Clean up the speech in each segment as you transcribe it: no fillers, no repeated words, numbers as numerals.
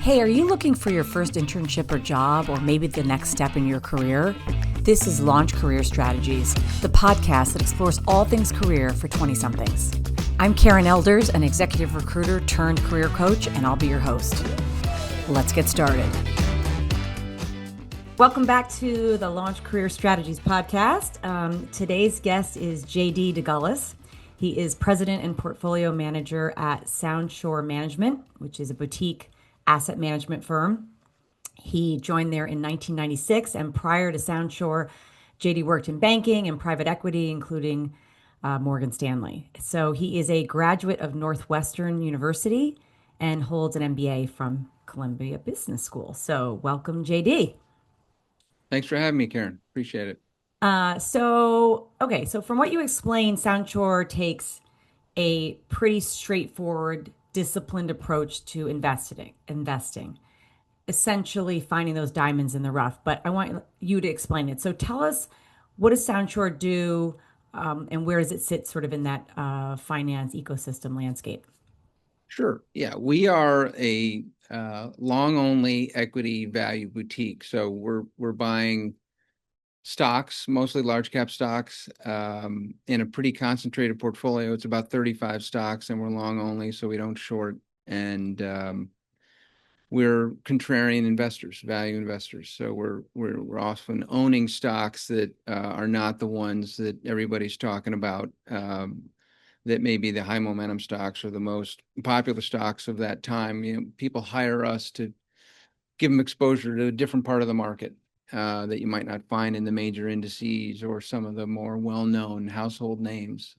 Hey, are you looking for your first internship or job, or maybe the next step in your career? This is Launch Career Strategies, the podcast that explores all things career for 20-somethings. I'm Karen Elders, an executive recruiter turned career coach, and I'll be your host. Let's get started. Welcome back to the Launch Career Strategies podcast. Today's guest is DeGulis. He is president and portfolio manager at Soundshore Management, which is a boutique asset management firm. He joined there in 1996, and prior to Soundshore, JD worked in banking and private equity, including Morgan Stanley. So he is a graduate of Northwestern University and holds an MBA from Columbia Business School. So welcome, JD. Thanks for having me, Karen. Appreciate it. So from what you explained, Soundshore takes a pretty straightforward, disciplined approach to investing, essentially finding those diamonds in the rough. But I want you to explain it. So tell us, what does Soundshore do, and where does it sit sort of in that finance ecosystem landscape? Sure. Yeah, we are a long-only equity value boutique. So we're buying stocks, mostly large cap stocks, in a pretty concentrated portfolio. It's about 35 stocks, and we're long only, so we don't short. And we're contrarian investors, value investors. So we're often owning stocks that are not the ones that everybody's talking about. That may be the high momentum stocks or the most popular stocks of that time. You know, people hire us to give them exposure to a different part of the market that you might not find in the major indices or some of the more well-known household names.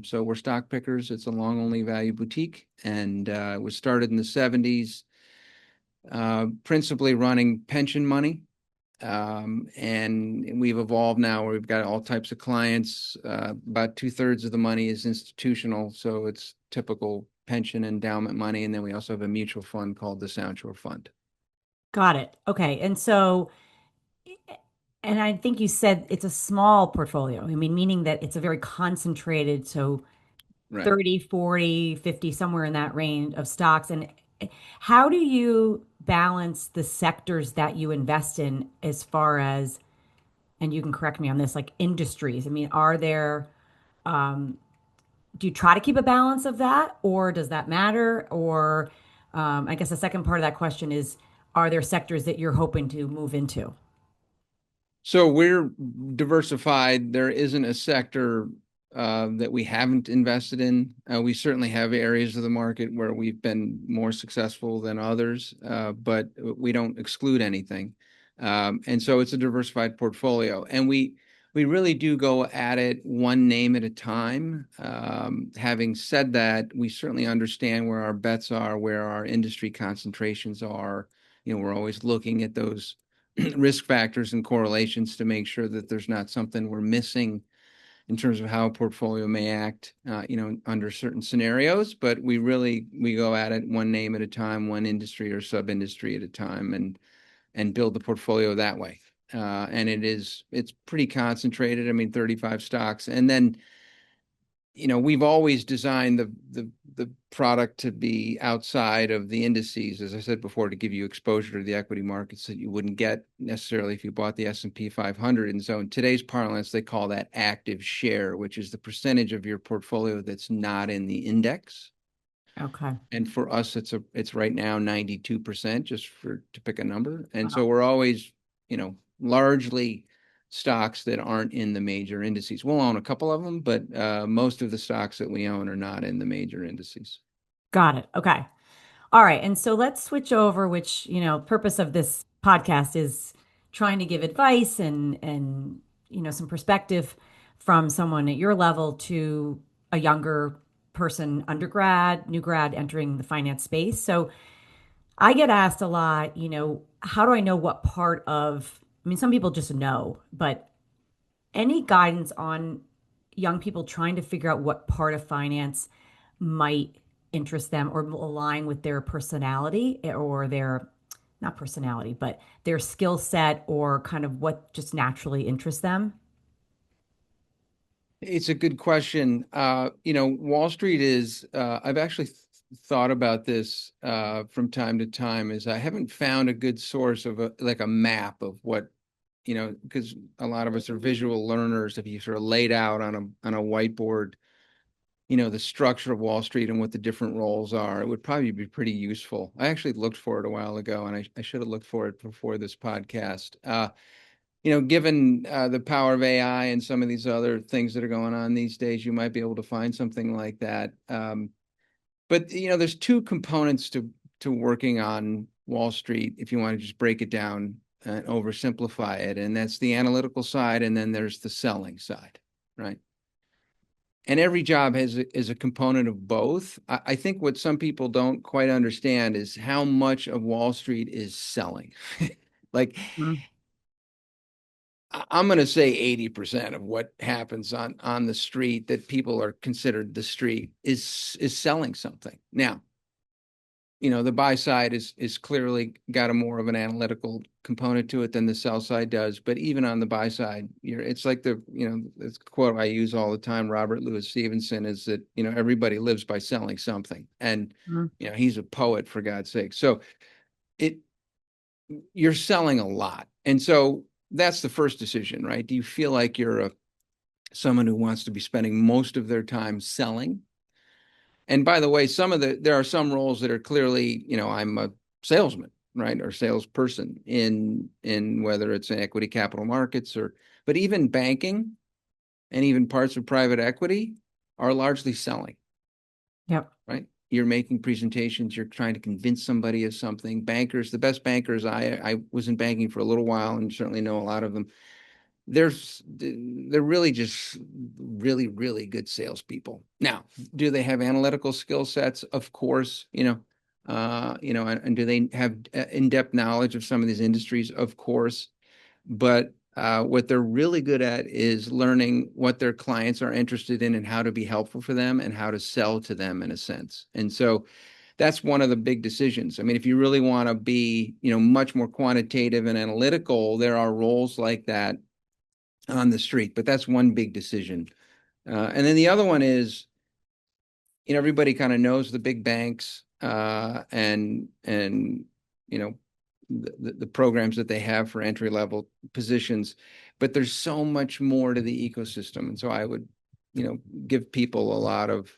So we're stock pickers. It's a long-only value boutique, and it was started in the 70s, principally running pension money. And we've evolved now where we've got all types of clients. About 2/3 of the money is institutional, so it's typical pension endowment money. And then we also have a mutual fund called the Soundshore Fund. Got it. Okay. And I think you said it's a small portfolio. I mean, meaning that it's a very concentrated, so Right. 30, 40, 50, somewhere in that range of stocks. And how do you balance the sectors that you invest in as far as, and you can correct me on this, like industries? I mean, do you try to keep a balance of that, or does that matter? Or I guess the second part of that question is, are there sectors that you're hoping to move into? So we're diversified. There isn't a sector that we haven't invested in. We certainly have areas of the market where we've been more successful than others, but we don't exclude anything. And so it's a diversified portfolio. And we really do go at it one name at a time. Having said that, we certainly understand where our bets are, where our industry concentrations are. You know, we're always looking at those risk factors and correlations to make sure that there's not something we're missing in terms of how a portfolio may act, under certain scenarios. But we go at it one name at a time, one industry or sub-industry at a time, and build the portfolio that way. And it's pretty concentrated. I mean, 35 stocks. And then, we've always designed the product to be outside of the indices, as I said before, to give you exposure to the equity markets that you wouldn't get necessarily if you bought the S&P 500. And so in today's parlance, they call that active share, which is the percentage of your portfolio that's not in the index. Okay. And for us, it's right now 92%, just to pick a number. And so Wow. we're always, largely stocks that aren't in the major indices. We'll own a couple of them, but most of the stocks that we own are not in the major indices. Got it. Okay. All right. And so let's switch over, which, purpose of this podcast is trying to give advice and some perspective from someone at your level to a younger person, undergrad, new grad entering the finance space. So I get asked a lot, how do I know what part of, I mean, some people just know, but any guidance on young people trying to figure out what part of finance might interest them or align with their personality or their, not personality, but their skill set or kind of what just naturally interests them? It's a good question. Wall Street is, I've actually thought about this from time to time is I haven't found a good source of like a map of what, because a lot of us are visual learners. If you sort of laid out on a whiteboard, the structure of Wall Street and what the different roles are, it would probably be pretty useful. I actually looked for it a while ago, and I should have looked for it before this podcast. Given the power of AI and some of these other things that are going on these days, you might be able to find something like that. But there's two components to working on Wall Street, if you want to just break it down and oversimplify it, and that's the analytical side, and then there's the selling side, right? And every job is a component of both. I think what some people don't quite understand is how much of Wall Street is selling. Like, Mm. I'm going to say 80% of what happens on the street that people are considered the street is selling something. Now, the buy side is clearly got a more of an analytical component to it than the sell side does. But even on the buy side, it's like this quote I use all the time, Robert Louis Stevenson, is that, everybody lives by selling something. And, Mm. he's a poet, for God's sake. So it you're selling a lot. And so that's the first decision, right? Do you feel like you're someone who wants to be spending most of their time selling? And by the way, there are some roles that are clearly, I'm a salesman, right, or salesperson in whether it's in equity capital markets but even banking and even parts of private equity are largely selling, Yep. right? You're making presentations, you're trying to convince somebody of something. Bankers, the best bankers, I was in banking for a little while and certainly know a lot of them. They're really just really, really good salespeople. Now, do they have analytical skill sets? Of course, and do they have in-depth knowledge of some of these industries? Of course. But what they're really good at is learning what their clients are interested in and how to be helpful for them and how to sell to them in a sense. And so that's one of the big decisions. I mean, if you really want to be, much more quantitative and analytical, there are roles like that on the street, but that's one big decision. And then the other one is, everybody kind of knows the big banks and the programs that they have for entry level positions, but there's so much more to the ecosystem. And so I would, give people a lot of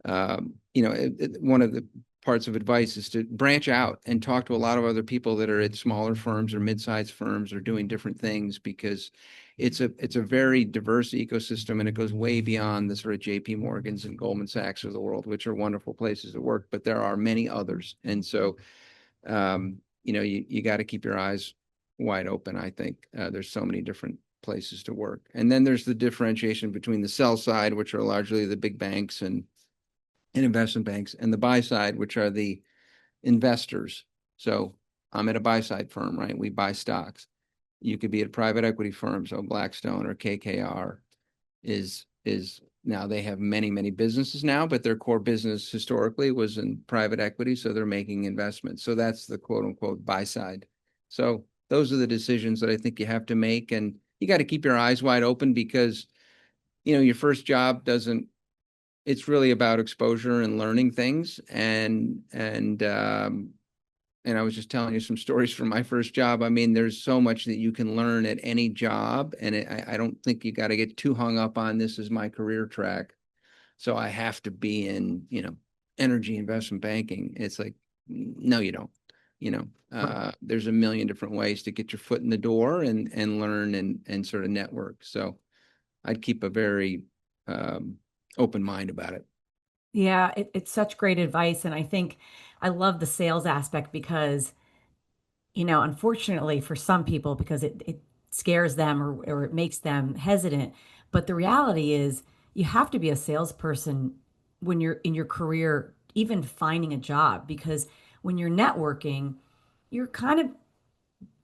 one of the parts of advice is to branch out and talk to a lot of other people that are at smaller firms or mid-sized firms or doing different things, because it's a very diverse ecosystem, and it goes way beyond the sort of JP Morgans and Goldman Sachs of the world, which are wonderful places to work, but there are many others. And so, you got to keep your eyes wide open. I think there's so many different places to work. And then there's the differentiation between the sell side, which are largely the big banks and investment banks, and the buy side, which are the investors. So I'm at a buy side firm, right? We buy stocks. You could be at a private equity firm, so Blackstone or KKR is now they have many, many businesses now, but their core business historically was in private equity, so they're making investments. So that's the quote unquote buy side. So those are the decisions that I think you have to make, and you got to keep your eyes wide open because your first job doesn't it's really about exposure and learning things. And I was just telling you some stories from my first job. I mean, there's so much that you can learn at any job, and I don't think you got to get too hung up on this as my career track. So I have to be in, energy investment banking. It's like, no, you don't. There's a million different ways to get your foot in the door and learn and sort of network. So I'd keep a very open mind about it. Yeah, it's such great advice. And I think I love the sales aspect because, unfortunately for some people, because it scares them or it makes them hesitant. But the reality is you have to be a salesperson when you're in your career, even finding a job, because when you're networking, you're kind of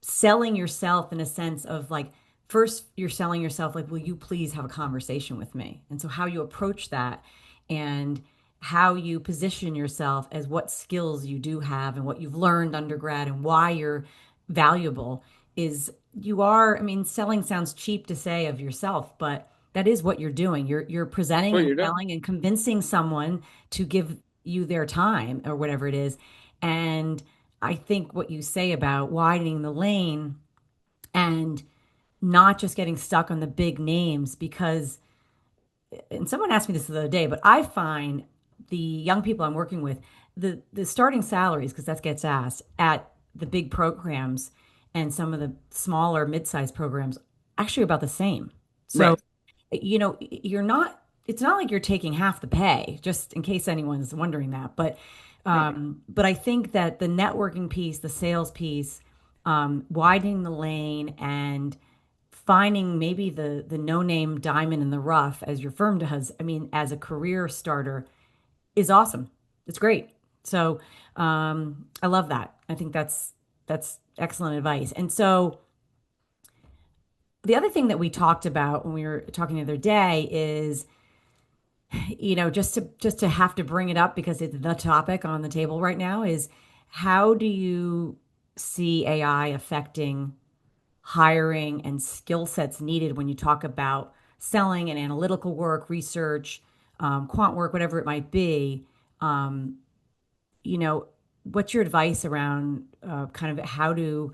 selling yourself in a sense of like, first you're selling yourself like, will you please have a conversation with me? And so how you approach that and how you position yourself as what skills you do have and what you've learned undergrad and why you're valuable is you are, I mean, selling sounds cheap to say of yourself, but that is what you're doing. You're Well, presenting and you're done. selling and convincing someone to give you their time or whatever it is. And I think what you say about widening the lane and not just getting stuck on the big names, because, and someone asked me this the other day, but I find the young people I'm working with, the starting salaries, because that gets asked at the big programs and some of the smaller mid-sized programs, actually about the same. So, Right. you're not, it's not like you're taking half the pay, just in case anyone's wondering that. Right. But I think that the networking piece, the sales piece, widening the lane and finding maybe the no-name diamond in the rough as your firm does, I mean, as a career starter is awesome. It's great. So I love that. I think that's excellent advice. And so the other thing that we talked about when we were talking the other day is, just to have to bring it up because it's the topic on the table right now, is how do you see AI affecting hiring and skill sets needed when you talk about selling and analytical work, research, quant work, whatever it might be? Um, you know, what's your advice around kind of how to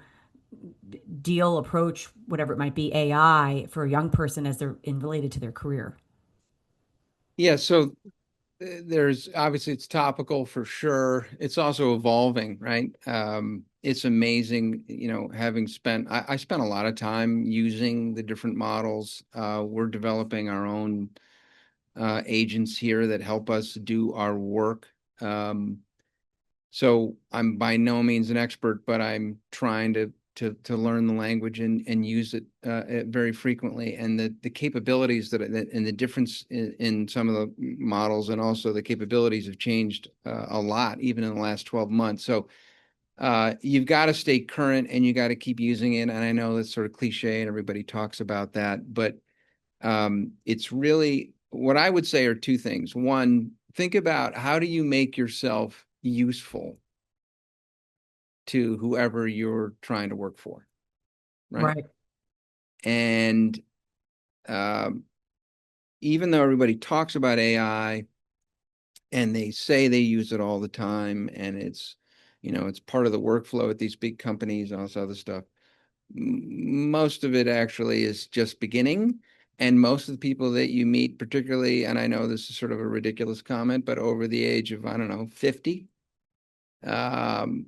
approach whatever it might be, AI, for a young person as they're in related to their career? Yeah. So there's obviously it's topical for sure. It's also evolving, right? It's amazing, having I spent a lot of time using the different models. We're developing our own agents here that help us do our work. Um, So I'm by no means an expert, but I'm trying to learn the language and use it very frequently. And the capabilities and the difference in some of the models and also the capabilities have changed a lot, even in the last 12 months. So you've got to stay current and you got to keep using it. And I know that's sort of cliche and everybody talks about that, but it's really what I would say are two things. One, think about how do you make yourself useful to whoever you're trying to work for, right? Right. And um, even though everybody talks about AI and they say they use it all the time, and it's part of the workflow at these big companies and all this other stuff, most of it actually is just beginning. And most of the people that you meet, particularly, and I know this is sort of a ridiculous comment, but over the age of, I don't know, 50, um,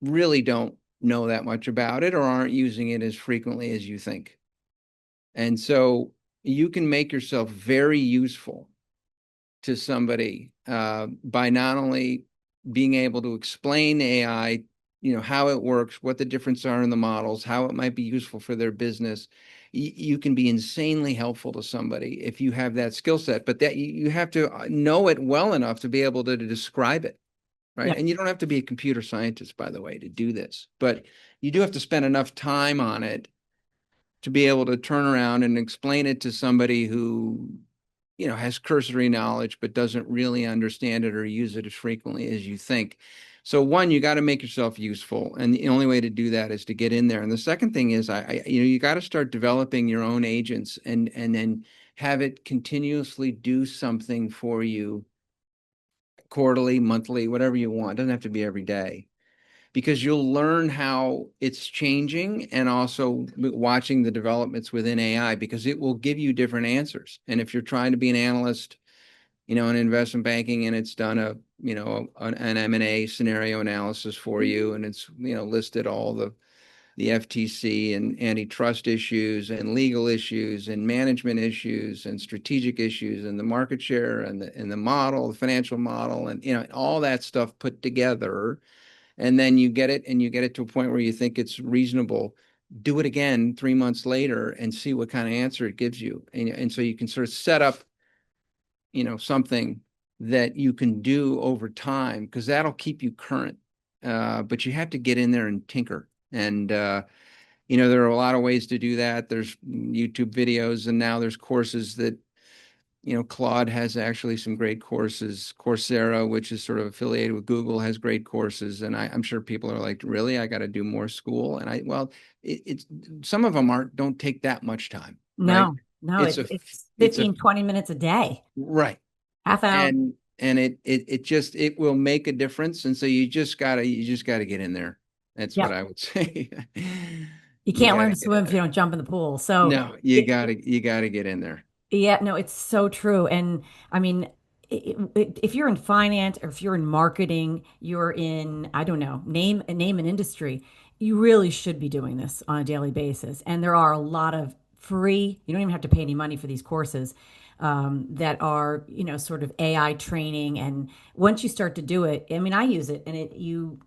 really don't know that much about it or aren't using it as frequently as you think. And so you can make yourself very useful to somebody by not only being able to explain AI, how it works, what the differences are in the models, how it might be useful for their business. You can be insanely helpful to somebody if you have that skill set, but that you have to know it well enough to be able to describe it. Right. Yeah. And you don't have to be a computer scientist, by the way, to do this, but you do have to spend enough time on it to be able to turn around and explain it to somebody who, has cursory knowledge, but doesn't really understand it or use it as frequently as you think. So one, you got to make yourself useful. And the only way to do that is to get in there. And the second thing is you got to start developing your own agents and then have it continuously do something for you quarterly, monthly, whatever you want. It doesn't have to be every day because you'll learn how it's changing and also watching the developments within AI because it will give you different answers. And if you're trying to be an analyst, in investment banking and it's done an M&A scenario analysis for you and it's, listed all the FTC and antitrust issues and legal issues and management issues and strategic issues and the market share and the model, the financial model, and all that stuff put together. And then you get it to a point where you think it's reasonable. Do it again 3 months later and see what kind of answer it gives you. And so you can sort of set up, something that you can do over time because that'll keep you current. But you have to get in there and tinker. And there are a lot of ways to do that. There's YouTube videos, and now there's courses that, Claude has actually some great courses. Coursera, which is sort of affiliated with Google, has great courses. And I'm sure people are like, really, I got to do more school. And well, it's some of them don't take that much time, right? No, It's a, it's it's a, 15, 20 minutes a day, right. half hour. And and it will make a difference. And so you just gotta get in there. That's what Yeah. I would say. You You can't learn gotta to get in swim if you there. don't jump in the pool. So, No, you gotta get in there. yeah, no, it's so true. And I mean, if you're in finance or if you're in marketing, you're in, I don't know, name an industry, you really should be doing this on a daily basis. And there are a lot of free, you don't even have to pay any money for these courses that are, sort of AI training. And once you start to do it, I mean, I use it and you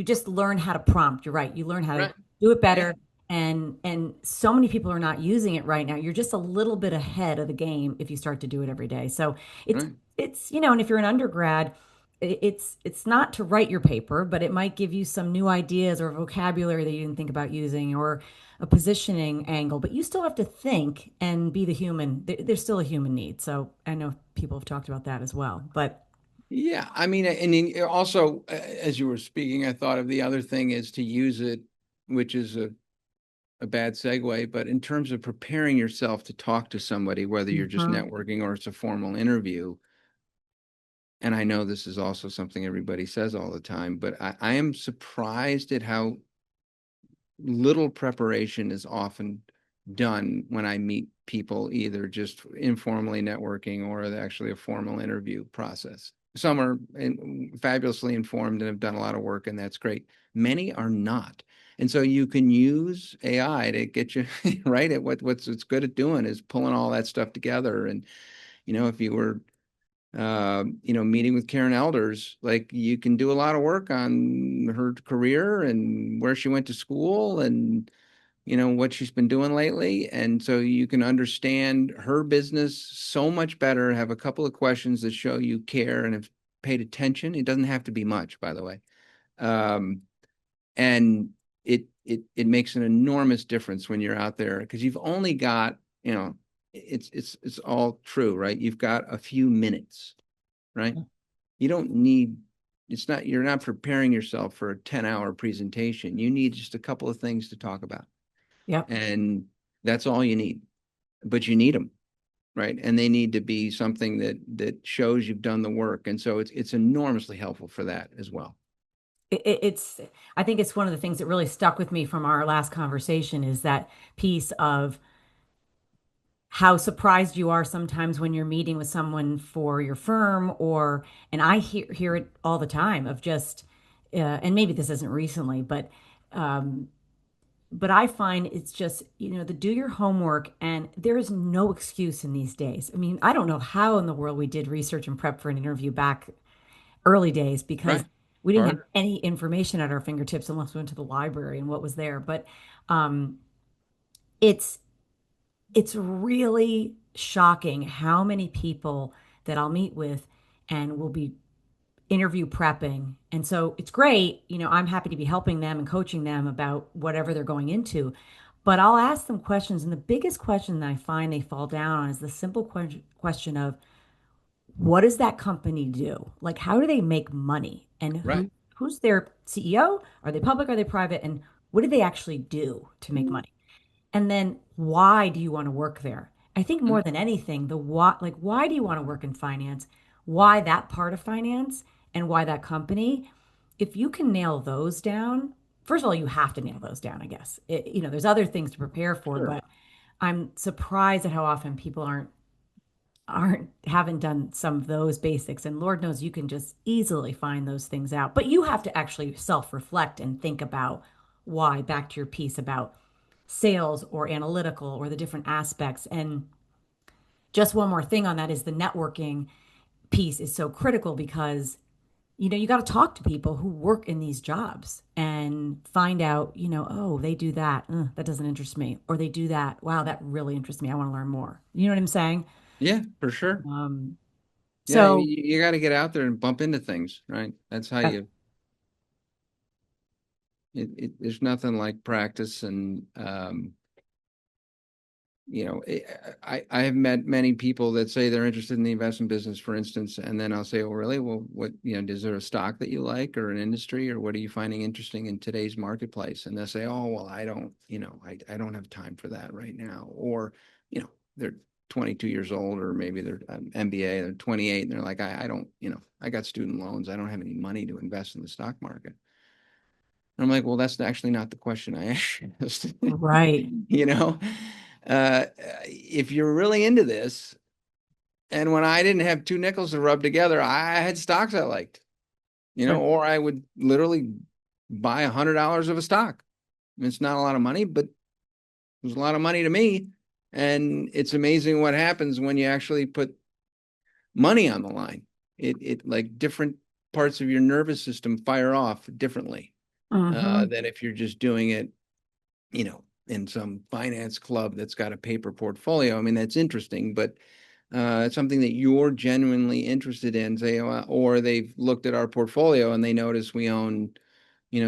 just learn how to prompt. You're right. You learn how to Right. do it Yeah. better. And so many people are not using it right now. You're just a little bit ahead of the game if you start to do it every day. So it's Right. and if you're an undergrad, it's not to write your paper, but it might give you some new ideas or vocabulary that you didn't think about using or a positioning angle. But you still have to think and be the human. There's still a human need. So I know people have talked about that as well. But Yeah. I mean, and then also, as you were speaking, I thought of the other thing is to use it, which is a bad segue, but in terms of preparing yourself to talk to somebody, whether you're just Mhm. networking or it's a formal interview, and I know this is also something everybody says all the time, but I am surprised at how little preparation is often done when I meet people, either just informally networking or actually a formal interview process. Some are fabulously informed and have done a lot of work, and that's great. Many are not. And so you can use AI to get you right at what's it's good at doing is pulling all that stuff together. And if you were meeting with Karen Elders, like you can do a lot of work on her career and where she went to school and what she's been doing lately. And so you can understand her business so much better, have a couple of questions that show you care and have paid attention. It doesn't have to be much, by the way. Um, and it makes an enormous difference when you're out there because you've only got, it's all true, right? You've got a few minutes, right? You don't need, you're not preparing yourself for a 10-hour presentation. You need just a couple of things to talk about. Yep. And that's all you need, but you need them, right? And they need to be something that shows you've done the work. And so it's enormously helpful for that as well. It's I think it's one of the things that really stuck with me from our last conversation is that piece of how surprised you are sometimes when you're meeting with someone for your firm or and I hear it all the time of just and maybe this isn't recently um but I find it's just the do your homework and there is no excuse in these days. I mean, I don't know how in the world we did research and prep for an interview back early days because Right. we didn't have Harder. any information at our fingertips unless we went to the library and what was there. But um, it's it's really shocking how many people that I'll meet with and will be interview prepping. And so it's great, I'm happy to be helping them and coaching them about whatever they're going into. But I'll ask them questions, and the biggest question that I find they fall down on is the simple question of what does that company do? Like, how do they make money? And Right. who's their CEO? Are they public? Are they private? And what do they actually do to make money? And then why do you want to work there? I think more than anything, the why, like, why do you want to work in finance? Why that part of finance and why that company? If you can nail those down, first of all, you have to nail those down, I guess. There's other things to prepare for, Sure. but I'm surprised at how often people haven't done some of those basics, and Lord knows you can just easily find those things out, but you have to actually self-reflect and think about why, back to your piece about sales or analytical or the different aspects. And just one more thing on that is the networking piece is so critical because you got to talk to people who work in these jobs and find out, oh, they do that. That doesn't interest me. Or they do that. Wow, that really interests me. I want to learn more. You know what I'm saying? Yeah, for sure. Um, Yeah, so you got to get out there and bump into things, right? That's how uh, there's nothing like practice. And I have met many people that say they're interested in the investment business, for instance, and then I'll say, well, really? Well, what, is there a stock that you like or an industry or what are you finding interesting in today's marketplace? And they'll say, oh, well, I don't have time for that right now. Or, they're 22 years old, or maybe they're MBA, they're 28, and they're like, I don't, I got student loans. I don't have any money to invest in the stock market. And I'm like, well, that's actually not the question I asked. Right. You know, if you're really into this, and when I didn't have two nickels to rub together, I had stocks I liked, Sure. or I would literally buy $100 of a stock. It's not a lot of money, but it was a lot of money to me. And it's amazing what happens when you actually put money on the line. It like different parts of your nervous system fire off differently Hmm. than if you're just doing it, in some finance club that's got a paper portfolio. I mean, that's interesting, but it's something that you're genuinely interested in, say, or they've looked at our portfolio and they notice we own,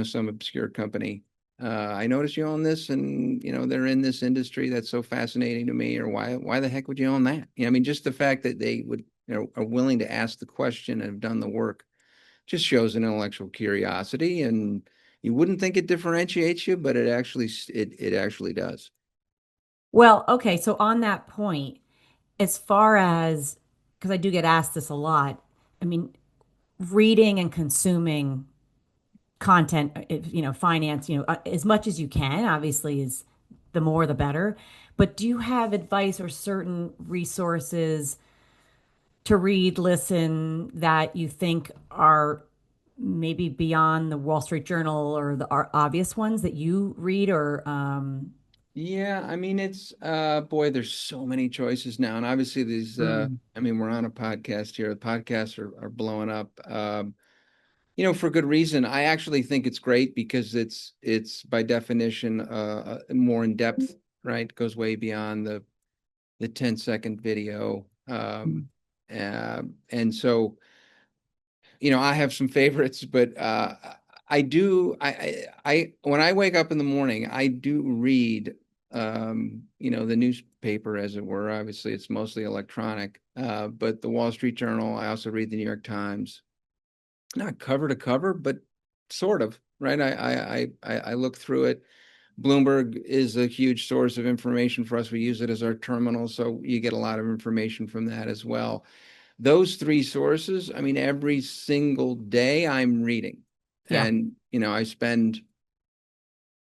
some obscure company. I notice you own this, and they're in this industry that's so fascinating to me. Or why the heck would you own that? I mean, just the fact that they would, are willing to ask the question and have done the work just shows an intellectual curiosity. And you wouldn't think it differentiates you, but it actually does. Well, okay. So on that point, as far as, because I do get asked this a lot, I mean, reading and consuming content, finance, as much as you can, obviously, is the more the better. But do you have advice or certain resources to read, listen that you think are maybe beyond the Wall Street Journal or the obvious ones that you read or Yeah, I mean, it's boy, there's so many choices now. And obviously these mm, I mean, we're on a podcast here. The podcasts are blowing up. For good reason. I actually think it's great because it's by definition more in depth, right? Goes way beyond the 10-second video. And so, I have some favorites, but I do when I wake up in the morning, I do read the newspaper, as it were. Obviously, it's mostly electronic, but the Wall Street Journal. I also read the New York Times, not cover to cover, but sort of, right? I look through it. Bloomberg is a huge source of information for us. We use it as our terminal, so you get a lot of information from that as well. Those three sources, I mean, every single day I'm reading. yeah. And, I spend,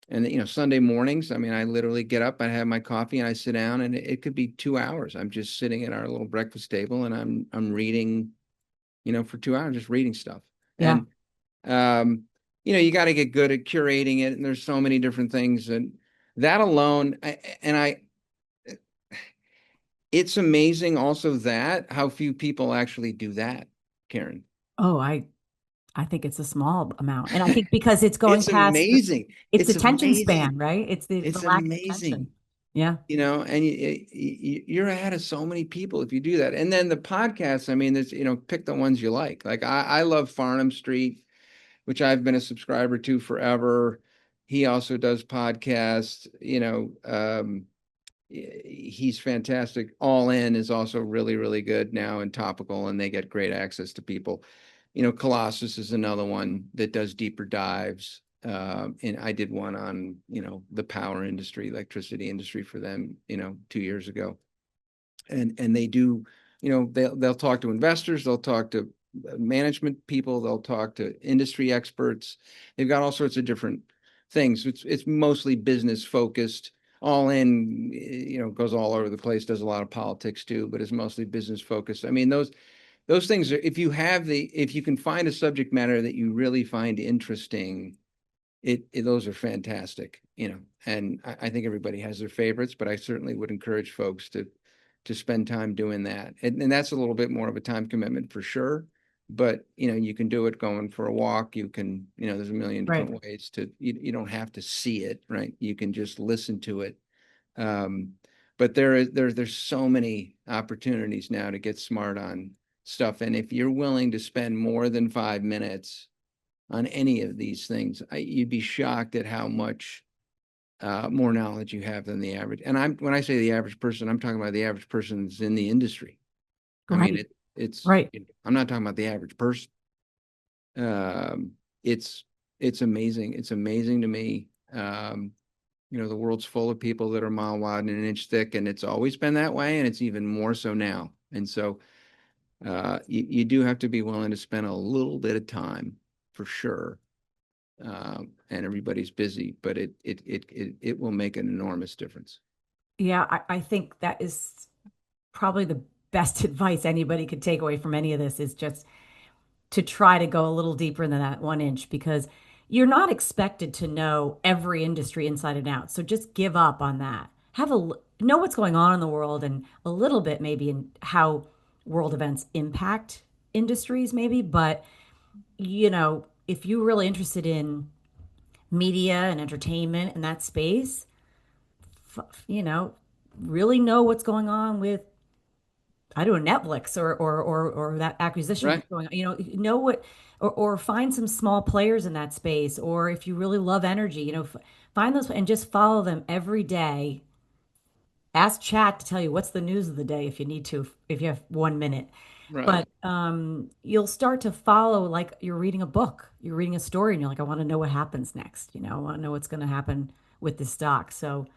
and, Sunday mornings, I mean, I literally get up, I have my coffee, and I sit down, and it could be 2 hours. I'm just sitting at our little breakfast table, and I'm reading, for 2 hours, just reading stuff. Yeah. And, um, you got to get good at curating it, and there's so many different things. And that alone, it's amazing also that how few people actually do that, Karen. Oh, I think it's a small amount. And I think because it's going It's past amazing. it's It's attention span, amazing. right? It's the It's lack of attention. amazing. Yeah. And you're ahead of so many people if you do that. And then the podcasts, I mean, there's, pick the ones you like. Like I love Farnham Street, which I've been a subscriber to forever. He also does podcasts, he's fantastic. All In is also really, really good now and topical, and they get great access to people. Colossus is another one that does deeper dives. And I did one on, the power industry, electricity industry for them, 2 years ago. And they do, they'll talk to investors, they'll talk to management people, they'll talk to industry experts. They've got all sorts of different things. It's mostly business focused. All In, goes all over the place, does a lot of politics too, but it's mostly business focused. I mean, those things are, if you can find a subject matter that you really find interesting, those are fantastic, and I think everybody has their favorites, but I certainly would encourage folks to spend time doing that. And that's a little bit more of a time commitment for sure. But you can do it going for a walk. You can, there's a million Right. different ways to, you don't have to see it, right? You can just listen to it. Um, but there's so many opportunities now to get smart on stuff. And if you're willing to spend more than 5 minutes on any of these things, you'd be shocked at how much more knowledge you have than the average. And when I say the average person, I'm talking about the average person that's in the industry. I mean, Right. it's, Right. I'm not talking about the average person. Um, it's amazing. It's amazing to me. The world's full of people that are mile wide and an inch thick, and it's always been that way, and it's even more so now. And so you do have to be willing to spend a little bit of time for sure. And everybody's busy, but it will make an enormous difference. Yeah, I think that is probably the best advice anybody could take away from any of this is just to try to go a little deeper than that 1 inch because you're not expected to know every industry inside and out. So just give up on that. Know what's going on in the world and a little bit maybe in how world events impact industries maybe, but if you're really interested in media and entertainment in that space, you know, really know what's going on with I don't know, Netflix or that acquisition Right, that's going on. Know what or find some small players in that space. Or if you really love energy, find those and just follow them every day. Ask chat to tell you what's the news of the day if you need to, if you have 1 minute. right. But you'll start to follow like you're reading a book, you're reading a story, and you're like, I want to know what happens next. I want to know what's going to happen with this stock. So,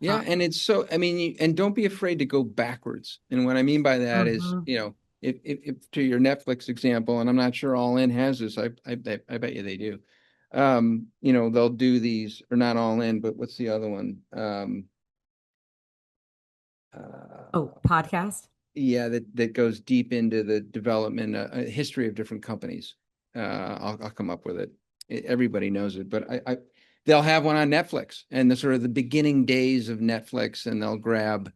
Yeah, and it's so, I mean, and don't be afraid to go backwards. And what I mean by that is, mhm. if to your Netflix example, and I'm not sure All In has this, I bet you they do. They'll do these, or not All In, but what's the other one? Oh, Uh, podcast. yeah, that goes deep into the development, history of different companies. I'll come up with it. Everybody knows it, but they'll have one on Netflix and the sort of the beginning days of Netflix, and they'll grab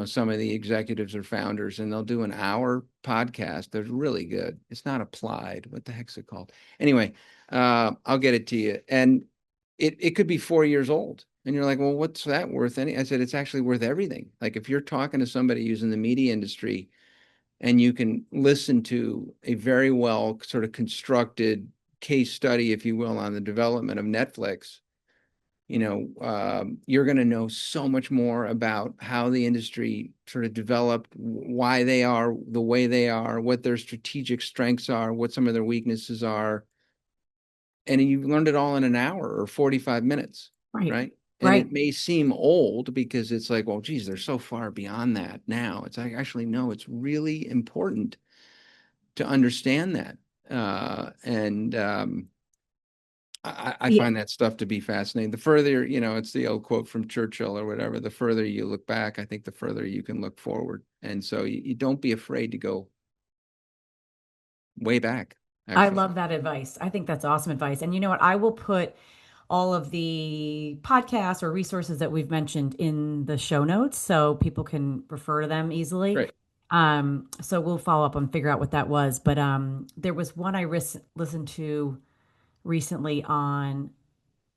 some of the executives or founders, and they'll do an hour podcast. They're really good. It's not Applied. What the heck's it called? Anyway, I'll get it to you. And it could be 4 years old. And you're like, well, what's that worth? I said, it's actually worth everything. Like if you're talking to somebody who's in the media industry and you can listen to a very well sort of constructed case study, if you will, on the development of Netflix, you're going to know so much more about how the industry sort of developed, why they are the way they are, what their strategic strengths are, what some of their weaknesses are. And you've learned it all in an hour or 45 minutes, Right. right? And Right. it may seem old because it's like, well, geez, they're so far beyond that now. It's like, actually, no, it's really important to understand that. And I Yeah. find that stuff to be fascinating. The further, it's the old quote from Churchill or whatever, the further you look back, I think the further you can look forward. And so you don't be afraid to go way back, I actually. love that advice. I think that's awesome advice. And you know what? I will put all of the podcasts or resources that we've mentioned in the show notes so people can refer to them easily. Great. So we'll follow up and figure out what that was. But there was one I listened to recently on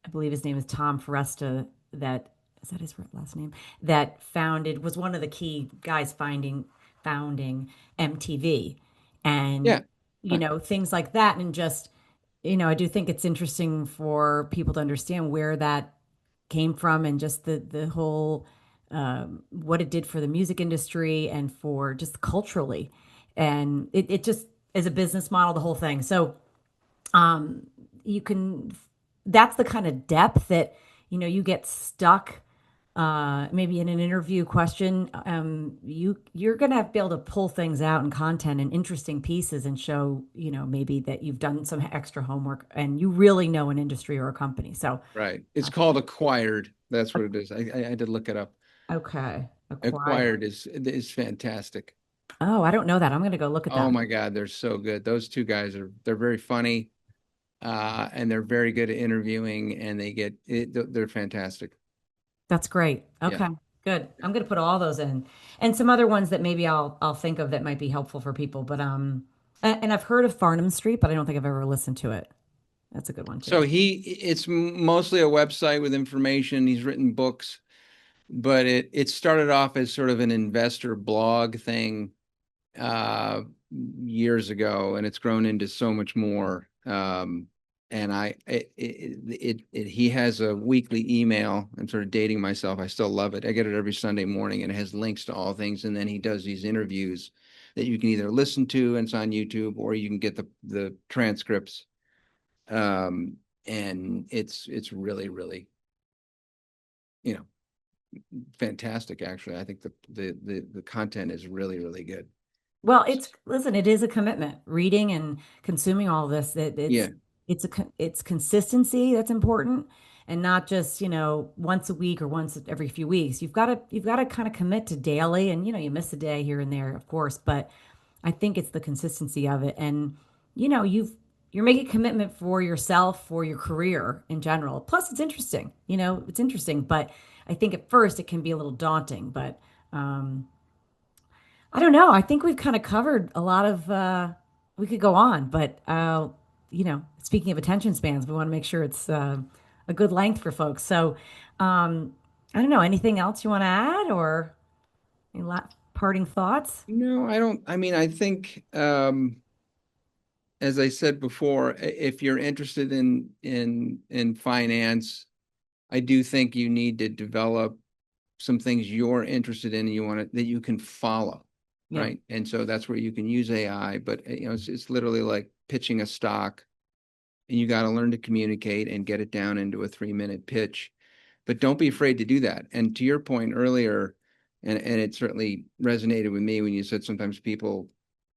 I believe his name is Tom Foresta, that is that his last name, that was one of the key guys founding MTV. And Yeah. Uh, things like that. And just I do think it's interesting for people to understand where that came from and just the whole what it did for the music industry and for just culturally. And it just as a business model, the whole thing. So um, you can, that's the kind of depth that, you get stuck maybe in an interview question. You're going to be able to pull things out and content and interesting pieces and show, maybe that you've done some extra homework and you really know an industry or a company. So, right. It's uh, called Acquired. That's what it is. I did look it up. okay, acquired. Acquired is fantastic. Oh, I don't know that. I'm going to go look at Oh that. my God, they're so good. Those two guys they're very funny, and they're very good at interviewing, and they're fantastic. That's great. Yeah. Okay, good. I'm going to put all those in and some other ones that maybe I'll think of that might be helpful for people. But and I've heard of Farnham Street, but I don't think I've ever listened to it. That's a good one So too. it's mostly a website with information. He's written books, but it started off as sort of an investor blog thing uh, years ago, and it's grown into so much more. And he has a weekly email. I'm sort of dating myself. I still love it. I get it every Sunday morning, and it has links to all things. And then he does these interviews that you can either listen to, and it's on YouTube, or you can get the transcripts. And it's really, really you know, fantastic. Actually, I think the content is really, really good. Well, listen, it is a commitment. Reading and consuming all this, Yeah. it's consistency that's important, and not just, once a week or once every few weeks. You've got to kind of commit to daily, and you miss a day here and there, of course, but I think it's the consistency of it. And you're making a commitment for yourself, for your career in general. Plus it's interesting, but I think at first it can be a little daunting, but um I don't know. I think we've kind of covered a lot of, we could go on, but, speaking of attention spans, we want to make sure it's a good length for folks. So, I don't know, anything else you want to add or parting thoughts? No, I don't. I mean, I think, as I said before, if you're interested in finance, I do think you need to develop some things you're interested in and you want to, that you can follow, Yep. right? And so that's where you can use AI, but it's literally like pitching a stock, and you got to learn to communicate and get it down into a 3-minute pitch. But don't be afraid to do that. And to your point earlier, and it certainly resonated with me when you said sometimes people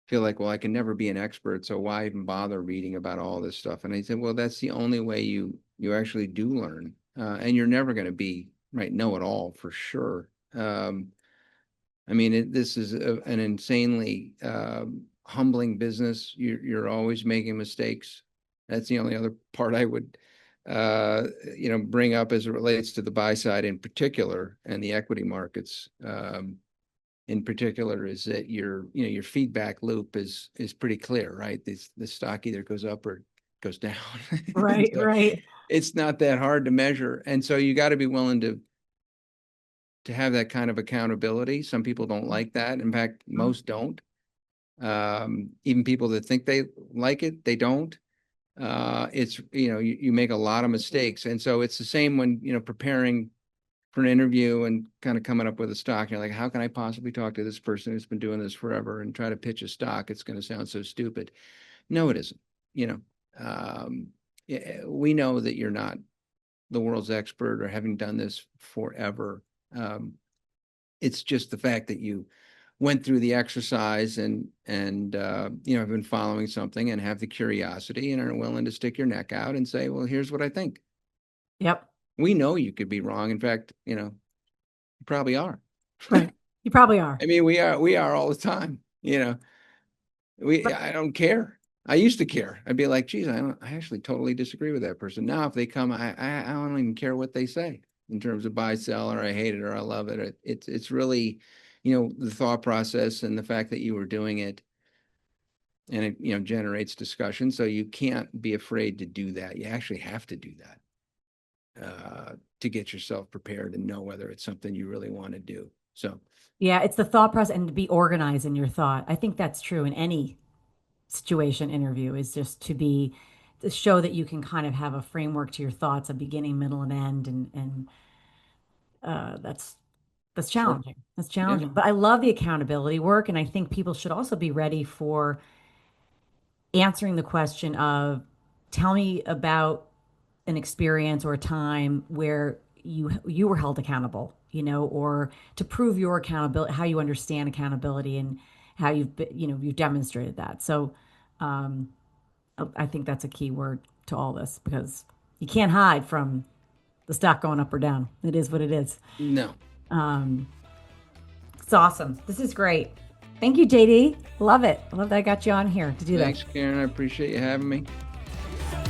feel like, well, I can never be an expert, so why even bother reading about all this stuff? And I said, well, that's the only way you actually do learn, and you're never going to be know it all for sure. I mean, this is an insanely humbling business. You're always making mistakes. That's the only other part I would, bring up as it relates to the buy side in particular and the equity markets. In particular, is that your feedback loop is pretty clear, right? The stock either goes up or goes down. Right, So right. it's not that hard to measure, and so you got to be willing to have that kind of accountability. Some people don't like that. In fact, most don't. Even people that think they like it, they don't. It's you make a lot of mistakes, and so it's the same when preparing for an interview and kind of coming up with a stock. You're like, how can I possibly talk to this person who's been doing this forever and try to pitch a stock? It's going to sound so stupid. No, it isn't. We know that you're not the world's expert or having done this forever. It's just the fact that you went through the exercise and have been following something and have the curiosity and are willing to stick your neck out and say, well, here's what I think. Yep. We know you could be wrong. In fact, you probably are. Right. You probably are. I mean, we are all the time. But I don't care. I used to care. I'd be like, geez, I actually totally disagree with that person. Now, if they come, I don't even care what they say in terms of buy, sell, or I hate it or I love it. It's really, the thought process and the fact that you were doing it, and it, generates discussion. So you can't be afraid to do that. You actually have to do that to get yourself prepared and know whether it's something you really want to do. So yeah, it's the thought process and to be organized in your thought. I think that's true in any situation interview, is just to show that you can kind of have a framework to your thoughts, a beginning, middle, and end, and that's sure, challenging. That's yeah, challenging. But I love the accountability work, and I think people should also be ready for answering the question of, tell me about an experience or a time where you were held accountable, or to prove your accountability, how you understand accountability and how you've demonstrated that. So um, I think that's a key word to all this, because you can't hide from the stock going up or down. It is what it is. no. Um, it's awesome. This is great. Thank you, JD. Love it. I love that I got you on here to do Thanks, that. Karen. I appreciate you having me.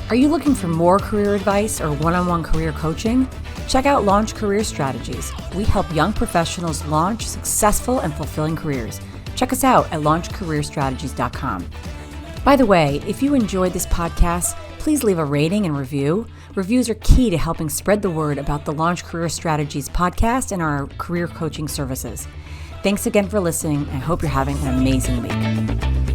Are you looking for more career advice or one-on-one career coaching? Check out Launch Career Strategies. We help young professionals launch successful and fulfilling careers. Check us out at launchcareerstrategies.com. By the way, if you enjoyed this podcast, please leave a rating and review. Reviews are key to helping spread the word about the Launch Career Strategies podcast and our career coaching services. Thanks again for listening. I hope you're having an amazing week.